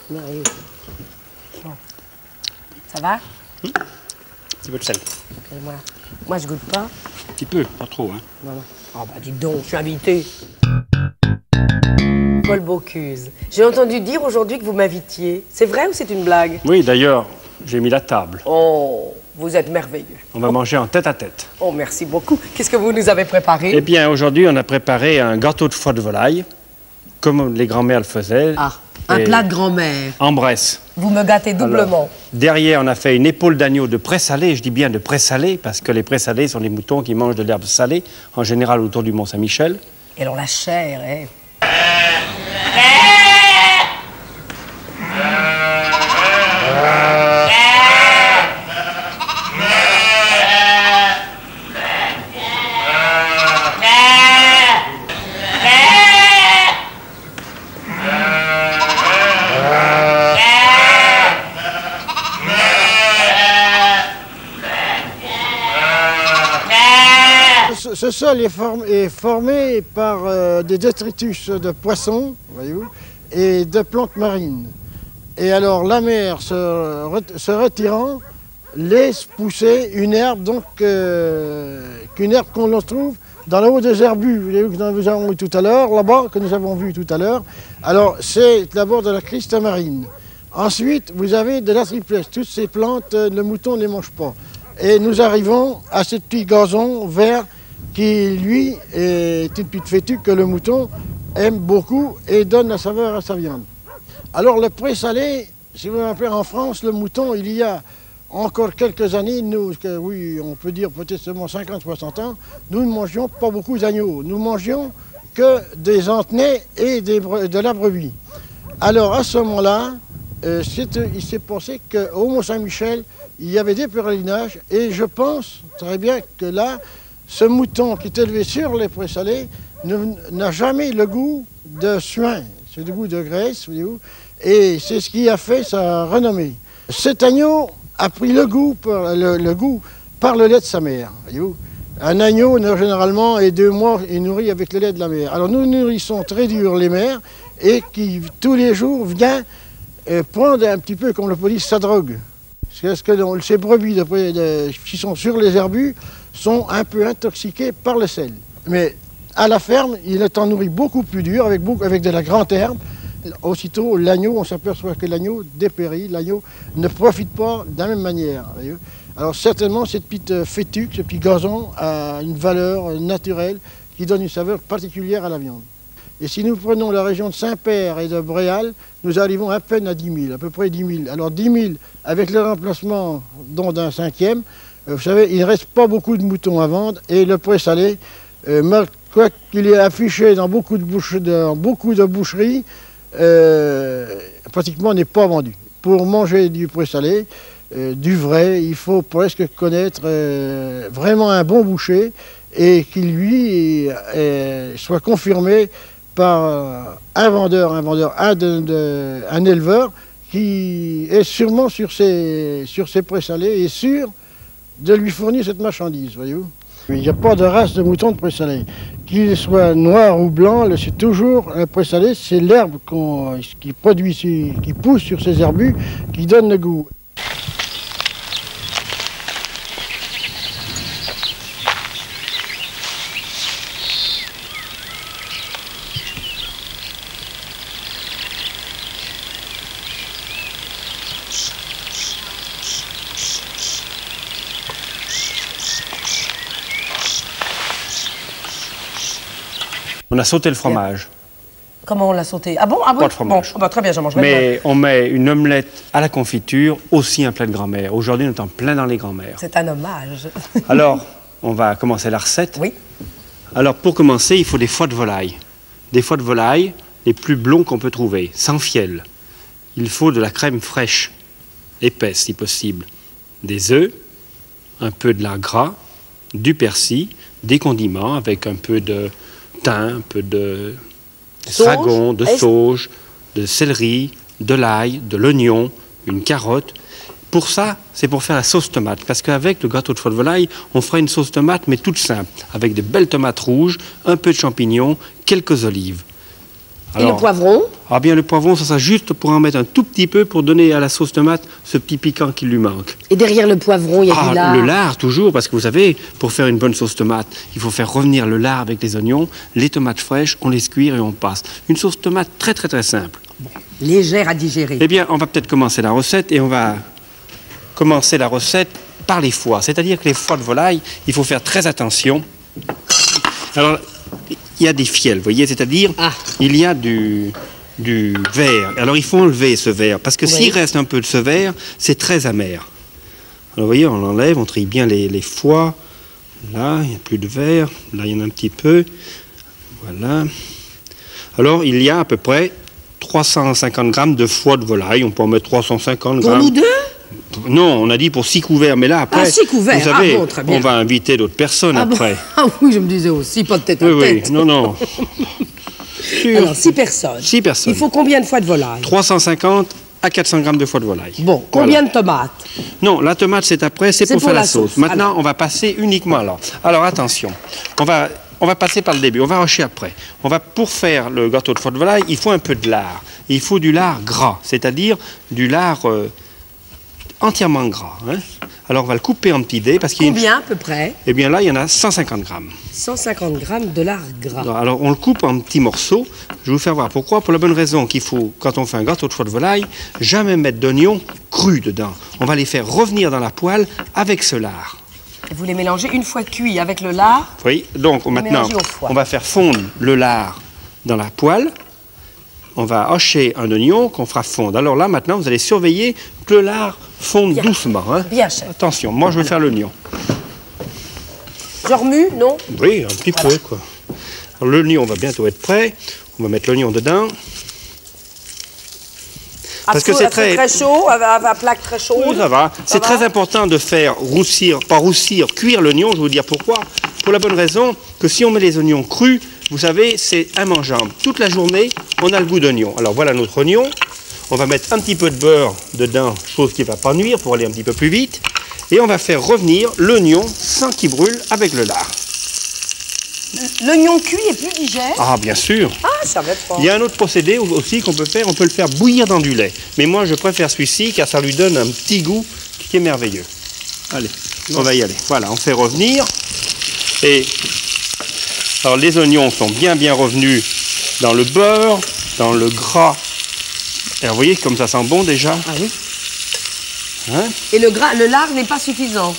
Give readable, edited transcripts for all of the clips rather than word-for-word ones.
Oui. Bon. Ça va? Un petit peu de sel. Et moi, je goûte pas. Un petit peu, pas trop, hein. Non. Oh bah dites donc, je suis invité. Paul Bocuse, j'ai entendu dire aujourd'hui que vous m'invitiez. C'est vrai ou c'est une blague? Oui, d'ailleurs, j'ai mis la table. Oh, vous êtes merveilleux. On va manger en tête à tête. Oh, merci beaucoup. Qu'est-ce que vous nous avez préparé? Eh bien, aujourd'hui, on a préparé un gâteau de foie de volaille, comme les grands-mères le faisaient. Ah, un plat de grand-mère. En Bresse. Vous me gâtez doublement. Alors, derrière, on a fait une épaule d'agneau de pré-salé. Je dis bien de pré-salé, parce que les pré-salés sont des moutons qui mangent de l'herbe salée, en général autour du Mont-Saint-Michel. Et alors la chair, hein? Ce sol est formé par des détritus de poissons, voyez-vous, et de plantes marines. Et alors la mer, se retirant, laisse pousser une herbe, donc qu'une herbe qu'on trouve dans le haut des herbus, voyez-vous, que nous avons vu tout à l'heure, là-bas, que nous avons vu tout à l'heure. Alors c'est d'abord de la cristamarine. Ensuite, vous avez de la triplesse. Toutes ces plantes, le mouton ne les mange pas. Et nous arrivons à ce petit gazon vert qui, lui, est une petite fétuque que le mouton aime beaucoup et donne la saveur à sa viande. Alors le pré-salé, si vous m'appelez en France, le mouton, il y a encore quelques années, nous, oui, on peut dire peut-être seulement 50-60 ans, nous ne mangions pas beaucoup d'agneaux. Nous mangions que des antenais et de la brebis. Alors à ce moment-là, il s'est passé qu'au Mont-Saint-Michel, il y avait des pèlerinages et je pense très bien que là, ce mouton qui est élevé sur les pré-salés n'a jamais le goût de suin, c'est le goût de graisse, voyez-vous, et c'est ce qui a fait sa renommée. Cet agneau a pris le goût par le lait de sa mère, voyez-vous. Un agneau, généralement, est 2 mois est nourri avec le lait de la mère. Alors nous nourrissons très dur les mères et qui, tous les jours, vient prendre un petit peu, comme le police, sa drogue. Parce que ces brebis qui sont sur les herbus sont un peu intoxiqués par le sel. Mais à la ferme, il est en nourri beaucoup plus dur, avec de la grande herbe. Aussitôt, l'agneau, on s'aperçoit que l'agneau dépérit, l'agneau ne profite pas de la même manière. Voyez. Alors certainement, cette petite fétuque, ce petit gazon a une valeur naturelle qui donne une saveur particulière à la viande. Et si nous prenons la région de Saint-Père et de Bréal, nous arrivons à peine à 10 000, à peu près 10 000. Alors 10 000 avec le remplacement d'un 5e, vous savez, il ne reste pas beaucoup de moutons à vendre et le pré-salé, quoi qu'il est affiché dans beaucoup de boucheries, pratiquement n'est pas vendu. Pour manger du pré-salé, du vrai, il faut presque connaître vraiment un bon boucher et qu'il lui soit confirmé par un vendeur, un éleveur qui est sûrement sur ses pré-salés et sûr de lui fournir cette marchandise, voyez-vous. Il n'y a pas de race de mouton de pré-salé. Qu'il soit noir ou blanc, c'est toujours un pré-salé, c'est l'herbe qui pousse sur ces herbus qui donne le goût. On a sauté le fromage. Comment on l'a sauté? Ah bon? Ah oui? Pas de fromage. Bon, bah, très bien, j'en mangerai. Mais on met une omelette à la confiture, aussi un plat de grand-mère. Aujourd'hui, on est en plein dans les grand-mères. C'est un hommage. Alors, on va commencer la recette. Oui. Alors, pour commencer, il faut des foies de volaille. Des foies de volaille, les plus blonds qu'on peut trouver, sans fiel. Il faut de la crème fraîche, épaisse si possible, des œufs, un peu de lard gras, du persil, des condiments avec un peu de thym, un peu de estragon, de sauge, de céleri, de l'ail, de l'oignon, une carotte. Pour ça, c'est pour faire la sauce tomate. Parce qu'avec le gâteau de foie de volaille, on fera une sauce tomate, mais toute simple, avec de belles tomates rouges, un peu de champignons, quelques olives. Alors, et le poivron? Ah bien, le poivron, ça sera juste pour en mettre un tout petit peu pour donner à la sauce tomate ce petit piquant qui lui manque. Et derrière le poivron, il y a du lard. Le lard, toujours, parce que vous savez, pour faire une bonne sauce tomate, il faut faire revenir le lard avec les oignons, les tomates fraîches, on les cuire et on passe. Une sauce tomate très très très simple. Légère à digérer. Eh bien, on va peut-être commencer la recette et on va commencer la recette par les foies. C'est-à-dire que les foies de volaille, il faut faire très attention. Alors, il y a des fiels, vous voyez, c'est-à-dire il y a du verre. Alors, il faut enlever ce verre, parce que s'il reste un peu de ce verre, c'est très amer. Alors, vous voyez, on l'enlève, on trie bien les foies. Là, il n'y a plus de verre. Là, il y en a un petit peu. Voilà. Alors, il y a à peu près 350 grammes de foie de volaille. On peut en mettre 350 grammes. Pour nous deux? Non, on a dit pour 6 couverts, mais là après, 6 couverts. vous savez, bon, très bien. on va inviter d'autres personnes après. Ah oui, je me disais aussi, pas de tête à tête. Oui, non. Alors, 6 personnes. 6 personnes. Il faut combien de foies de volaille? 350 à 400 grammes de foie de volaille. Bon, combien de tomates? Non, la tomate c'est après, c'est pour faire la sauce. Maintenant, on va passer uniquement là. Alors attention, on va passer par le début, on va hacher après. Pour faire le gâteau de foie de volaille, il faut un peu de lard. Il faut du lard gras, c'est-à-dire du lard entièrement gras. Hein. Alors on va le couper en petits dés parce qu'il y a Combien à peu près? Eh bien là, il y en a 150 grammes. 150 grammes de lard gras. Alors on le coupe en petits morceaux. Je vais vous faire voir pourquoi. Pour la bonne raison qu'il faut, quand on fait un gâteau de foie de volaille, jamais mettre d'oignons crus dedans. On va les faire revenir dans la poêle avec ce lard. Et vous les mélangez une fois cuits avec le lard? Oui, donc maintenant, on va faire fondre le lard dans la poêle. On va hacher un oignon qu'on fera fondre. Alors là, maintenant, vous allez surveiller que le lard fonde doucement. Hein. Bien, chef. Attention, moi je vais faire l'oignon. Je remue, non? Oui, un petit peu, quoi. Alors, l'oignon va bientôt être prêt. On va mettre l'oignon dedans. Parce que c'est très chaud, à plaque très chaude. Oui, ça va. C'est très important de faire roussir, pas roussir, cuire l'oignon. Je vais vous dire pourquoi. Pour la bonne raison que si on met les oignons crus, vous savez, c'est immangeable. Toute la journée, on a le goût d'oignon. Alors voilà notre oignon. On va mettre un petit peu de beurre dedans, chose qui ne va pas nuire pour aller un petit peu plus vite. Et on va faire revenir l'oignon sans qu'il brûle avec le lard. L'oignon cuit est plus digeste? Ah, bien sûr. Ah, ça va être fort. Il y a un autre procédé aussi qu'on peut faire. On peut le faire bouillir dans du lait. Mais moi, je préfère celui-ci car ça lui donne un petit goût qui est merveilleux. Allez, on va y aller. Voilà, on fait revenir. Et alors, les oignons sont bien revenus dans le beurre, dans le gras. Et vous voyez comme ça sent bon déjà. Ah oui. Hein? Et le lard n'est pas suffisant.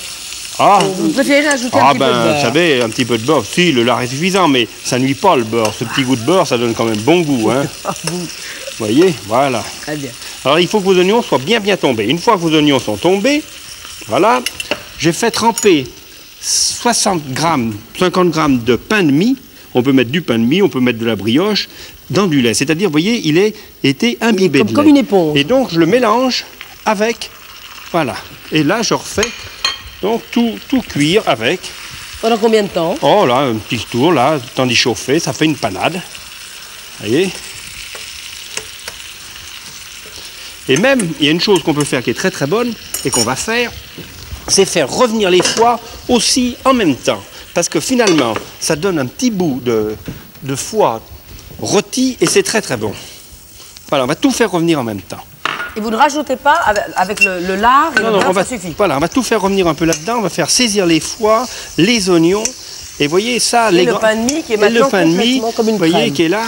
Ah, vous préférez ajouter un petit peu de beurre? Vous savez, un petit peu de beurre. Si, le lard est suffisant, mais ça nuit pas le beurre. Ce petit goût de beurre, ça donne quand même bon goût. Hein? Vous voyez, voilà. Très bien. Alors, il faut que vos oignons soient bien tombés. Une fois que vos oignons sont tombés, voilà, j'ai fait tremper 60 grammes, 50 grammes de pain de mie. On peut mettre du pain de mie, on peut mettre de la brioche dans du lait. C'est-à-dire, vous voyez, il a été imbibé de lait. Comme une éponge. Et donc, je le mélange avec, voilà. Et là, je refais, donc, tout cuire avec. Pendant combien de temps? Oh, là, un petit tour, là, le temps d'y chauffer, ça fait une panade. Vous voyez? Et même, il y a une chose qu'on peut faire qui est très bonne, et qu'on va faire, c'est faire revenir les foies aussi en même temps. Parce que finalement, ça donne un petit bout de foie rôti et c'est très bon. Voilà, on va tout faire revenir en même temps. Et vous ne rajoutez pas avec le lard et le beurre, ça suffit? Voilà, on va tout faire revenir un peu là-dedans, on va faire saisir les foies, les oignons, et vous voyez ça... Et le pain de mie qui est maintenant complètement comme une crème. Vous voyez, qui est là.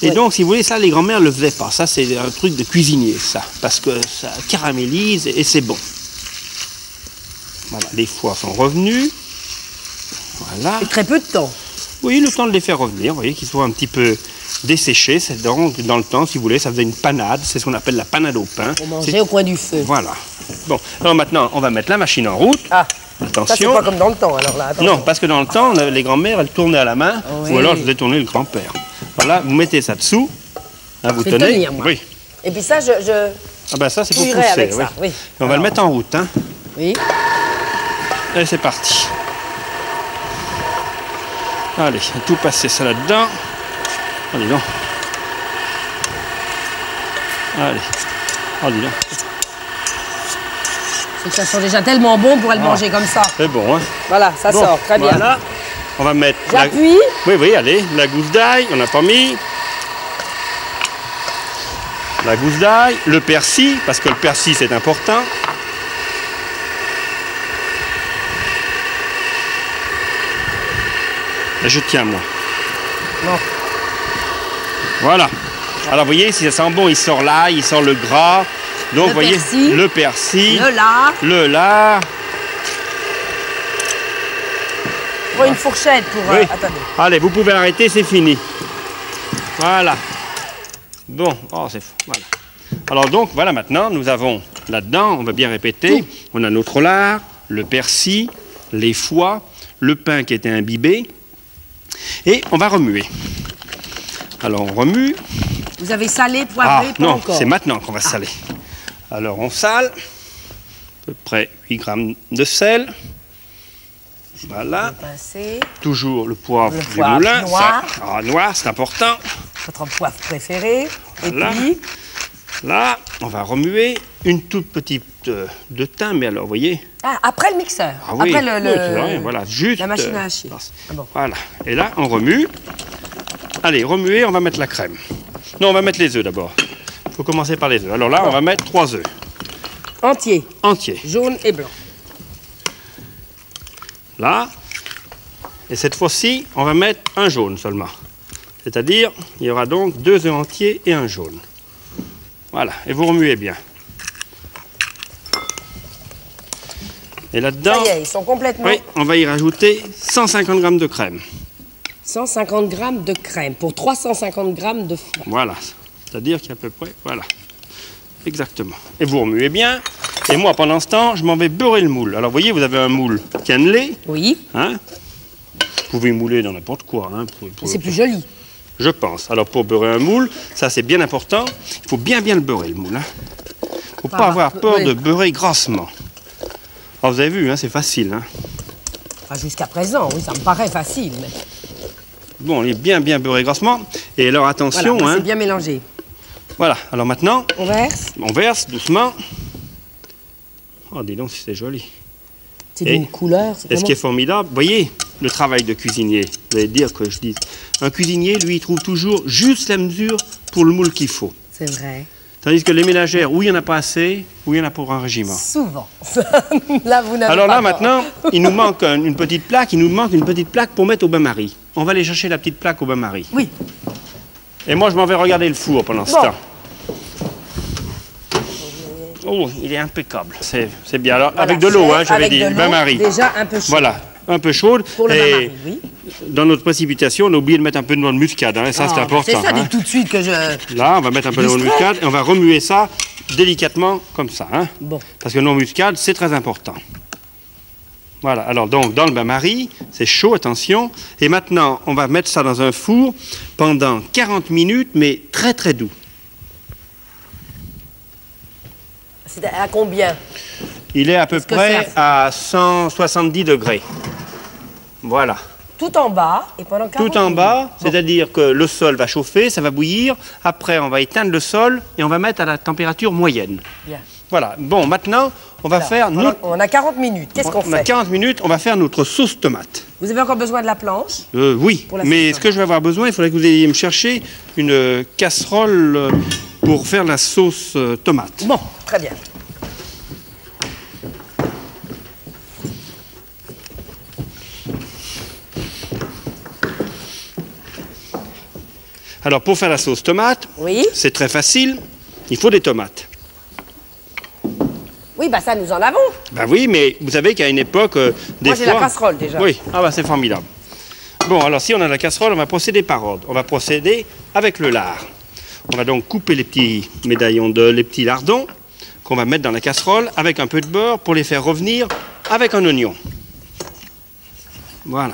Et donc, si vous voulez, ça, les grands-mères ne le faisaient pas. Ça, c'est un truc de cuisinier, ça. Parce que ça caramélise et c'est bon. Voilà, les foies sont revenus. Voilà. Et très peu de temps. Oui, le temps de les faire revenir. Vous voyez qu'ils soient un petit peu desséchés. C'est donc, dans le temps, si vous voulez, ça faisait une panade. C'est ce qu'on appelle la panade au pain. On mangeait au coin du feu. Voilà. Bon, alors maintenant, on va mettre la machine en route. Ah. Attention. Ça, c'est pas comme dans le temps, alors là. Attention. Non, parce que dans le temps, les grands-mères, elles tournaient à la main. Oui. Ou alors, je faisais tourner le grand-père. Voilà, vous mettez ça dessous. Hein, vous tenez. Tenir, moi. Oui. Et puis ça, Ah ben ça, c'est pour pousser. Avec oui. ça, oui. On va le mettre en route. Hein. Oui. Et c'est parti. Allez, tout passer ça là-dedans. Allez, donc. Allez. Allez, donc. Ça sent déjà tellement bon, on pourrait le manger comme ça. C'est bon, hein. Voilà, ça sort, très bien. Voilà. On va mettre... J'appuie. Oui, allez, la gousse d'ail, on n'a pas mis. la gousse d'ail, le persil, parce que le persil c'est important. Et je tiens moi. Non. Voilà. Alors vous voyez, si ça sent bon, il sort l'ail, il sort le gras. Donc vous voyez, le persil, le lard. Il faut une fourchette pour... Oui. Attendez. Allez, vous pouvez arrêter, c'est fini. Voilà. Bon, oh, c'est fou. Voilà. Alors donc, voilà, maintenant, nous avons là-dedans, on va bien répéter, tout. On a notre lard, le persil, les foies, le pain qui était imbibé, et on va remuer. Alors, on remue. Vous avez salé, poivré, pas non, encore. c'est maintenant qu'on va saler. Alors, on sale, à peu près 8 grammes de sel. Voilà. Toujours le poivre du moulin. Noir. Ça, noir, c'est important. Votre poivre préféré. Voilà. Et puis, là, on va remuer une toute petite de thym, mais alors, vous voyez. Après le mixeur. Ah oui, après rien, voilà, juste. la machine à hacher. Bon. Voilà. Et là, on remue. Allez, remuer, on va mettre la crème. Non, on va mettre les œufs d'abord. Il faut commencer par les œufs. Alors là, on va mettre 3 œufs. Entiers. Entiers. Jaune et blanc. Là. Et cette fois-ci, on va mettre un jaune seulement. C'est-à-dire, il y aura donc 2 œufs entiers et un jaune. Voilà. Et vous remuez bien. Et là-dedans, Ça y est, ils sont complètement... oui, on va y rajouter 150 g de crème. 150 g de crème pour 350 g de foie. Voilà. C'est-à-dire qu'il y a à peu près... Voilà. Exactement. Et vous remuez bien. Et moi, pendant ce temps, je m'en vais beurrer le moule. Alors, vous voyez, vous avez un moule cannelé. Oui. Hein? Vous pouvez mouler dans n'importe quoi. Hein, c'est plus joli. Je pense. Alors, pour beurrer un moule, ça, c'est bien important. Il faut bien le beurrer, le moule. Il ne faut pas avoir peur de beurrer grassement. Alors, vous avez vu, hein, c'est facile. Hein. Enfin, jusqu'à présent, oui, ça me paraît facile. Mais... Bon, il est bien beurré grassement. Et alors, attention. Voilà, hein, c'est bien mélangé. Voilà. Alors, maintenant... On verse. On verse doucement. Oh, dis donc si c'est joli. C'est d'une couleur. Et ce qui est formidable, vous voyez, le travail de cuisinier. Vous allez dire que je dis. Un cuisinier, lui, il trouve toujours juste la mesure pour le moule qu'il faut. C'est vrai. Tandis que les ménagères, où il n'y en a pas assez, où il y en a pour un régiment. Souvent. Là, vous n'avez Alors pas là, maintenant, il nous manque une petite plaque. Il nous manque une petite plaque pour mettre au bain-marie. On va aller chercher la petite plaque au bain-marie. Oui. Et moi, je m'en vais regarder le four pendant ce temps. Oh, il est impeccable. C'est bien. Alors, voilà, avec de l'eau, hein, j'avais dit, bain-marie. Déjà un peu chaude. Voilà, un peu chaude. Pour le bain-marie, oui. Dans notre précipitation, on a oublié de mettre un peu de noix de muscade. Hein, et ça, c'est important. C'est ça, hein. dites tout de suite que je... Là, on va mettre un peu de noix de muscade et on va remuer ça délicatement, comme ça. Hein. Bon. Parce que la noix de muscade, c'est très important. Voilà, alors donc, dans le bain-marie, c'est chaud, attention. Et maintenant, on va mettre ça dans un four pendant 40 minutes, mais très, très doux. C'est à combien? Il est à peu près à 170 degrés. Voilà. Tout en bas et pendant 40 Tout en bas, minutes. c'est-à-dire que le sol va chauffer, ça va bouillir. Après, on va éteindre le sol et on va mettre à la température moyenne. Bien. Voilà. Bon, maintenant, on va faire notre... On a 40 minutes. Qu'est-ce qu'on fait? On a 40 minutes, on va faire notre sauce tomate. Vous avez encore besoin de la planche? Oui, mais ce que je vais avoir besoin, il faudrait que vous ayez me chercher une casserole pour faire la sauce tomate. Bon, très bien. Alors, pour faire la sauce tomate, oui, c'est très facile. Il faut des tomates. Oui, bah ça, nous en avons. Ben oui, mais vous savez qu'à une époque, des Moi, fois... j'ai la casserole, déjà. Oui, ah bah c'est formidable. Bon, alors si on a la casserole, on va procéder par ordre. On va procéder avec le lard. On va donc couper les petits médaillons, les petits lardons qu'on va mettre dans la casserole avec un peu de beurre pour les faire revenir avec un oignon. Voilà.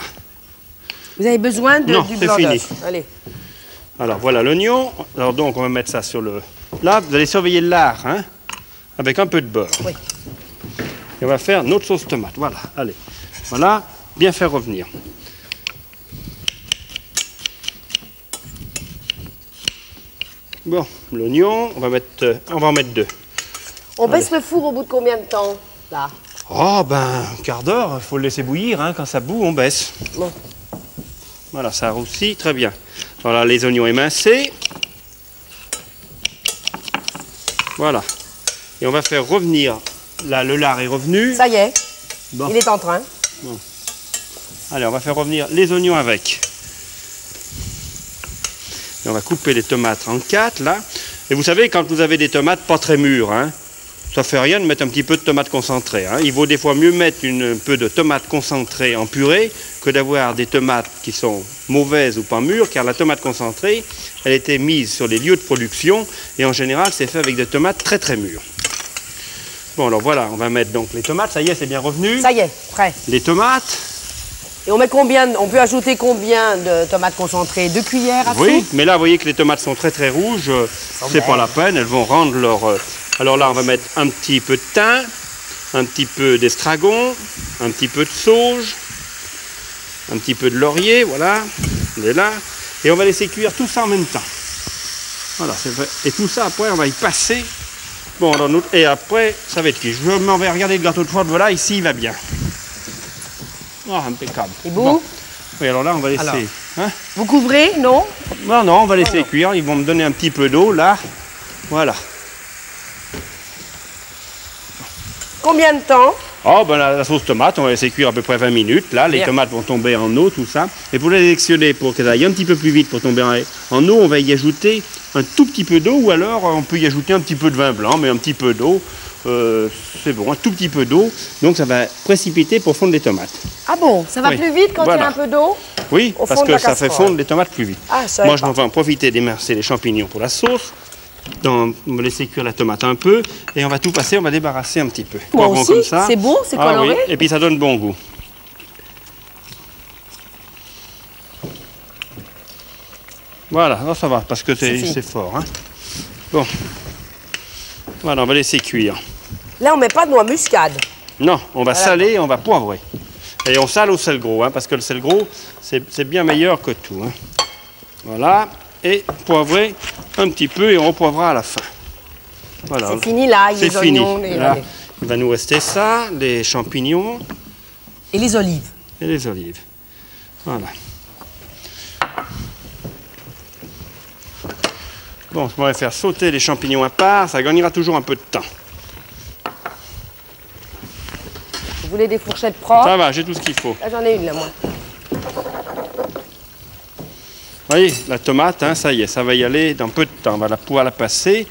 Vous avez besoin du blanc d'œuf. Allez. Alors voilà l'oignon. Alors donc on va mettre ça sur le... Là, vous allez surveiller le lard, hein, avec un peu de beurre. Oui. Et on va faire notre sauce tomate. Voilà, allez. Voilà, bien faire revenir. Bon, l'oignon, on va en mettre 2. On baisse le four au bout de combien de temps, là? Oh, ben, un quart d'heure, il faut le laisser bouillir, hein. Quand ça bout, on baisse. Bon. Voilà, ça roussit, très bien. Voilà, les oignons émincés. Voilà. Et on va faire revenir, là le lard est revenu. Ça y est, Bon. il est en train. Allez, on va faire revenir les oignons avec. Et on va couper les tomates en 4 là. Et vous savez, quand vous avez des tomates pas très mûres, hein, ça fait rien de mettre un petit peu de tomates concentrées. Hein. Il vaut des fois mieux mettre un peu de tomates concentrées en purée que d'avoir des tomates qui sont mauvaises ou pas mûres, car la tomate concentrée, elle était mise sur les lieux de production et en général, c'est fait avec des tomates très très mûres. Bon, alors voilà, on va mettre donc les tomates. Ça y est, c'est bien revenu. Ça y est, prêt. Les tomates. Et on met combien, on peut ajouter combien de tomates concentrées? 2 cuillères à Oui, soupe? mais là, vous voyez que les tomates sont très très rouges. C'est pas la peine, elles vont rendre leur... Alors là, on va mettre un petit peu de thym, un petit peu d'estragon, un petit peu de sauge, un petit peu de laurier, voilà. On est là. Et on va laisser cuire tout ça en même temps. Voilà, c'est fait. Et tout ça, après, on va y passer. Bon, alors et après, ça va être cuit. Je m'en vais regarder le gâteau de foie de volaille. Ici, il va bien. Oh, impeccable. Et vous? Bon. Oui, alors là, on va laisser... Alors. Hein? Vous couvrez, non? Non, non, on va laisser cuire. Ils vont me donner un petit peu d'eau, là. Voilà. Combien de temps? Oh, ben la sauce tomate, on va laisser cuire à peu près 20 minutes. Là, les Bien. tomates vont tomber en eau, tout ça. Et pour les sélectionner, pour qu'elles aillent un petit peu plus vite pour tomber en eau, on va y ajouter un tout petit peu d'eau, ou alors on peut y ajouter un petit peu de vin blanc, mais un petit peu d'eau, c'est bon, un tout petit peu d'eau. Donc ça va précipiter pour fondre les tomates. Ah bon, ça va Oui. plus vite quand il y Voilà. a un peu d'eau? Oui, Au parce fond de que la ça fait casserole. fondre les tomates plus vite. Ah, je savais Moi, je pas. vais en profiter d'émincer les champignons pour la sauce. On va laisser cuire la tomate un peu et on va tout passer, on va débarrasser un petit peu. Moi Poivron aussi, comme ça. c'est beau, c'est Ah coloré. oui, et puis ça donne bon goût. Voilà, alors ça va, parce que Suffit. c'est fort. Hein. Bon, voilà, on va laisser cuire. Là, on met pas de noix muscade. Non, on va Voilà. saler et on va poivrer. Et on sale au sel gros, hein, parce que le sel gros, c'est bien meilleur que tout. Hein. Voilà, et poivrer un petit peu et on repoivrera à la fin. Voilà. C'est fini l'ail, C'est les fini. oignons, les... Là, il va nous rester ça, les champignons Et les olives. et les olives. Voilà. Bon, on va faire sauter les champignons à part, ça gagnera toujours un peu de temps. Vous voulez des fourchettes propres? Ça va, j'ai tout ce qu'il faut. Là, j'en ai une, là, moi. Vous voyez, la tomate, hein, ça y est, ça va y aller dans peu de temps. On va pouvoir la passer.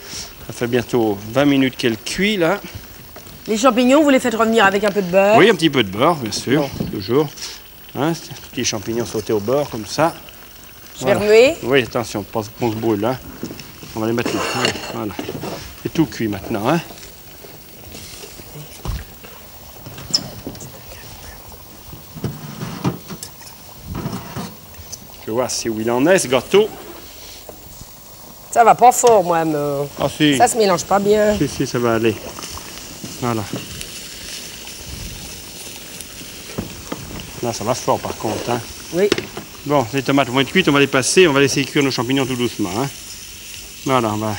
Ça fait bientôt 20 minutes qu'elle cuit, là. Les champignons, vous les faites revenir avec un peu de beurre? Oui, un petit peu de beurre, bien sûr, toujours. Hein, petits champignons sautés au beurre, comme ça. Je vais remuer. Oui, attention, pas qu'on se brûle, hein. On va les mettre là. Hein, voilà. C'est tout cuit maintenant, hein. Je vois si où il en est, ce gâteau. Ça va pas fort, moi, mais... Ah si, Ça se mélange pas bien. si, ça va aller. Voilà. Là, ça va fort par contre, hein. Oui. Bon, les tomates vont être cuites, on va les passer, on va laisser cuire nos champignons tout doucement, hein. Voilà, on va...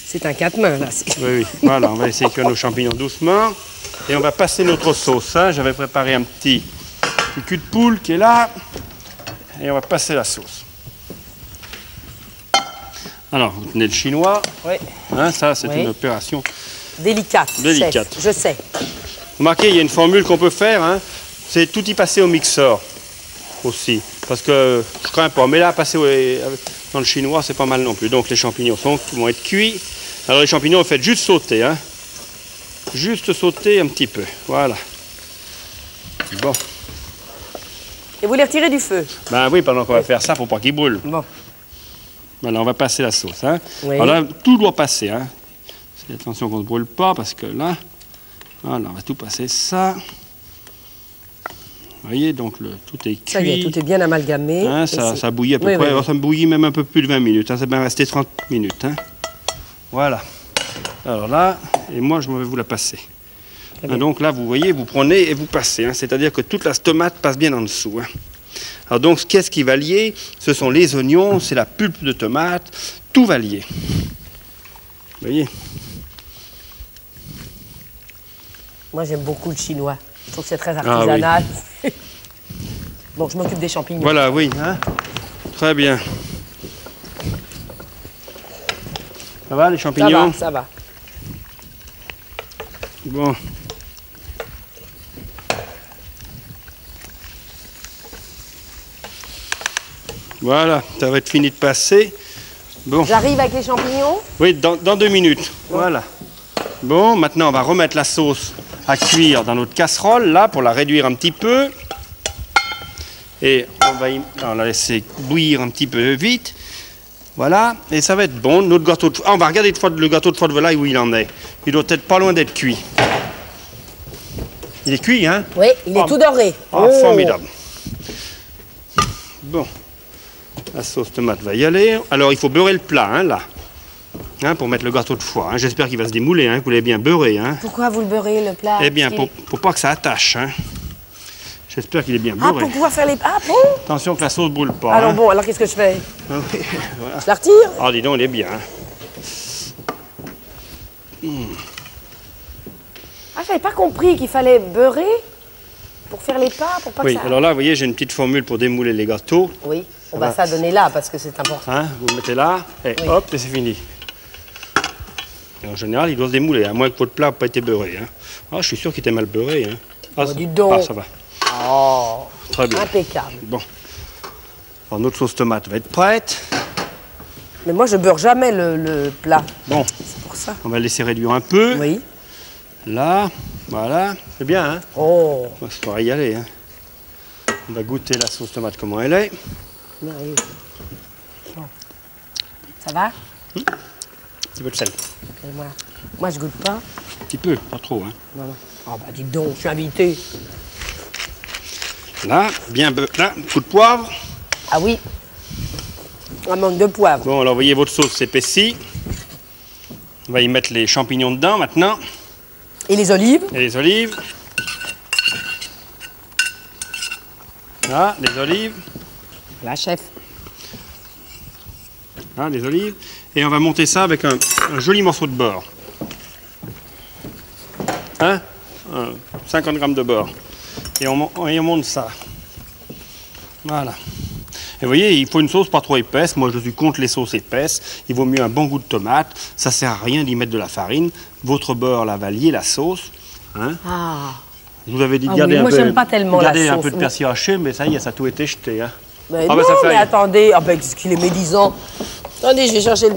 C'est un 4 mains, là. Oui, voilà, on va laisser cuire nos champignons doucement. Et on va passer notre sauce, hein. J'avais préparé un petit cul de poule qui est là. Et on va passer la sauce. Alors, vous tenez le chinois. Oui. Hein, ça, c'est Oui. une opération. Délicate, Délicate. chef. Je sais. Remarquez, il y a une formule qu'on peut faire, hein, c'est tout y passer au mixeur aussi. Parce que je crains pas. Mais là, passer dans le chinois, c'est pas mal non plus. Donc les champignons vont être cuits. Alors les champignons, faites juste sauter. Hein. Juste sauter un petit peu. Voilà. Bon. Et vous les retirez du feu? Ben oui, pendant qu'on va faire ça, faut pas qu'ils brûlent. Bon. Voilà, on va passer la sauce. Hein. Oui. Alors là, tout doit passer. Hein. Faites attention qu'on ne brûle pas, parce que là, voilà, on va tout passer ça. Vous voyez, donc tout est cuit. Ça y est, tout est bien amalgamé. Hein, Et ça, c'est- ça bouillit à peu Oui, près. oui, Alors, oui. ça me bouillit même un peu plus de 20 minutes. Hein. Ça va rester 30 minutes. Hein. Voilà. Alors là, et moi, je vais vous la passer. Très Hein, bien. donc là, vous voyez, vous prenez et vous passez. Hein. C'est-à-dire que toute la tomate passe bien en dessous. Hein. Alors donc, qu'est-ce qui va lier? Ce sont les oignons, c'est la pulpe de tomate. Tout va lier. Vous voyez? Moi, j'aime beaucoup le chinois. Je trouve que c'est très Ah, artisanal. Bon, je m'occupe des champignons. Voilà, oui. Hein. Très bien. Ça va, les Ça champignons? va, ça va. Bon. Voilà, ça va être fini de passer. Bon. J'arrive avec les champignons. Oui, dans 2 minutes. Voilà. Bon, maintenant on va remettre la sauce à cuire dans notre casserole, là, pour la réduire un petit peu. Et on la laisser bouillir un petit peu vite. Voilà, et ça va être bon. Notre gâteau de... on va regarder le gâteau de foie de volaille où il en est. Il doit être pas loin d'être cuit. Il est cuit, hein? Oui, il est tout doré. Oh, formidable. Bon, la sauce tomate va y aller. Alors, il faut beurrer le plat, hein, là. Hein, pour mettre le gâteau de foie. Hein. J'espère qu'il va se démouler, hein, que vous l'avez bien beurré. Hein. Pourquoi vous le beurrez, le plat? Eh bien, pour pas que ça attache. Hein. J'espère qu'il est bien beurré. Ah, pour pouvoir faire les... Ah, bon? Attention que la sauce brûle pas. Alors hein. bon, alors qu'est-ce que je fais? Ah oui, voilà. Je la retire? Ah, dis donc, il est bien. Hein. Ah, j'avais pas compris qu'il fallait beurrer pour faire les pas, pour pas Oui, que ça... alors là, vous voyez, j'ai une petite formule pour démouler les gâteaux. Oui, on va s'adonner là, parce que c'est important. Hein, vous le mettez là, et Oui. hop, et c'est fini. Et en général, il doit se démouler, à moins que votre plat n'ait pas été beurré. Hein. Ah, je suis sûr qu'il était mal beurré. Hein. Ah, Oh, dis donc. Ah, ça va. Oh, Très bien. impeccable. Bon. Alors, notre sauce tomate va être prête. Mais moi, je beurre jamais le plat. Bon, C'est pour ça. on va laisser réduire un peu. Oui. Là, voilà. C'est bien, hein? Oh, On va se régaler. Hein. On va goûter la sauce tomate, comment elle est. merveilleux. Bon. Ça va? Un petit peu de sel. Et moi, je goûte pas. Un petit peu, pas trop. Hein. Voilà. Oh, bah, dites donc, je suis invité. Là, bien là, un coup de poivre. Ah oui. Un manque de poivre. Bon, alors, voyez, votre sauce s'épaissit. On va y mettre les champignons dedans, maintenant. Et les olives? Et les olives. Là, les olives. La chef. Là, les olives. Et on va monter ça avec un joli morceau de beurre. Hein? 50 grammes de beurre. Et on monte ça. Voilà. Et vous voyez, il faut une sauce pas trop épaisse. Moi, je suis contre les sauces épaisses. Il vaut mieux un bon goût de tomate. Ça sert à rien d'y mettre de la farine. Votre beurre, là, va lier la sauce. Hein? Ah. Je vous avais dit de Ah garder oui, un moi, peu, j'aime pas tellement la garder un sauce, peu de moi. persil haché, mais ça y est, ça a tout été jeté. Hein? Mais Ah, non, bah, ça fait mais rien. attendez. Ah ben, qu'il est médisant. Attendez, je vais chercher le...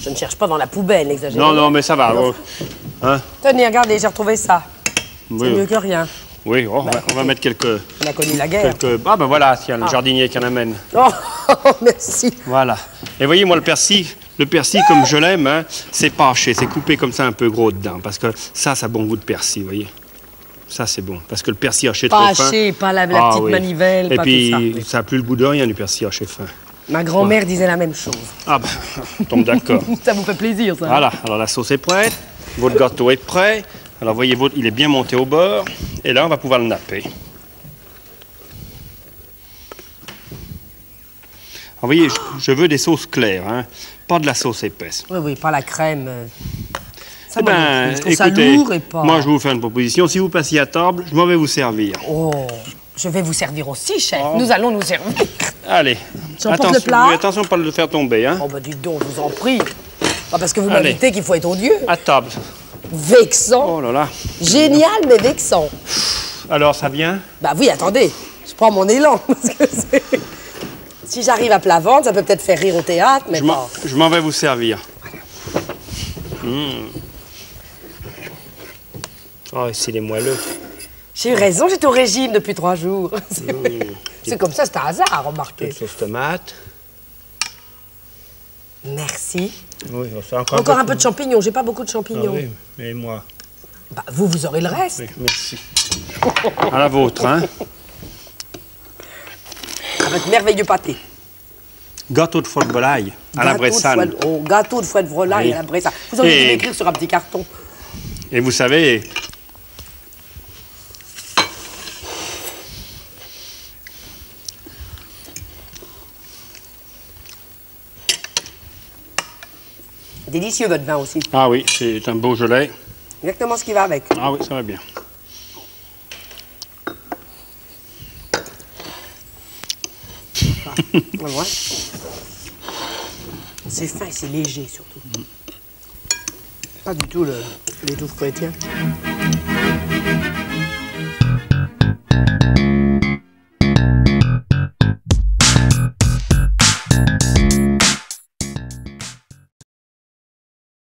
Je ne cherche pas dans la poubelle, n'exagérez Non, pas. non, mais ça va. Hein? Tenez, regardez, j'ai retrouvé ça. C'est Oui, mieux que rien. oui, on va mettre quelques... On a connu la guerre. Ah ben voilà, tiens, le jardinier qui en amène. Oh, merci. Voilà. Et voyez, moi, le persil comme je l'aime, hein, c'est pas haché, c'est coupé comme ça un peu gros dedans. Parce que ça a bon goût de persil, vous voyez. Ça, c'est bon. Parce que le persil haché Pas trop fin... haché, pas la petite oui. manivelle, Et pas puis, tout ça. Oui. ça n'a plus le goût de rien, du persil haché fin. Ma grand-mère disait la même chose. Ah ben, on tombe d'accord. Ça vous fait plaisir, ça. Voilà, alors la sauce est prête, votre gâteau est prêt. Alors voyez, il est bien monté au beurre. Et là, on va pouvoir le napper. Alors, vous voyez, je veux des sauces claires, hein, pas de la sauce épaisse. Oui, oui, pas la crème. Ça, Eh moi non ben, plus. Je trouve ça écoutez, lourd et pas... moi je vais vous faire une proposition. Si vous passiez à table, je m'en vais vous servir. Oh, je vais vous servir aussi, chef. Oh. Nous allons nous servir. Allez, J'emporte attention, le plat. oui, attention pas de le faire tomber. Hein. Oh, bah dites donc, je vous en prie. Pas parce que vous Allez. m'invitez qu'il faut être odieux. À table. Vexant. Oh là là. Génial, mais vexant. Alors, ça vient? Bah oui, attendez. Je prends mon élan. Parce que si j'arrive à plat ventre, ça peut peut-être faire rire au théâtre, mais pas... Je m'en vais vous servir. Oh, c'est les moelleux. J'ai eu raison, j'étais au régime depuis 3 jours. C'est comme ça, c'est un hasard, remarquez. Petite sauce tomate. Merci. Oui, c'est Encore un peu de champignons, j'ai pas beaucoup de champignons. Ah oui, et moi. Bah, vous aurez le reste. Oui, merci. À la vôtre, hein. Avec merveilleux pâté. Gâteau de foie de volaille à la Bressane. Oh, gâteau de foie de volaille Oui. à la Bressane. Vous auriez dû Et- m'écrire sur un petit carton. Et vous savez, Délicieux votre vin aussi. ah oui, c'est un beau gelé. Exactement ce qui va avec. Ah oui, ça va bien. Voilà. C'est fin et c'est léger surtout. Pas du tout le... les 12 chrétiens.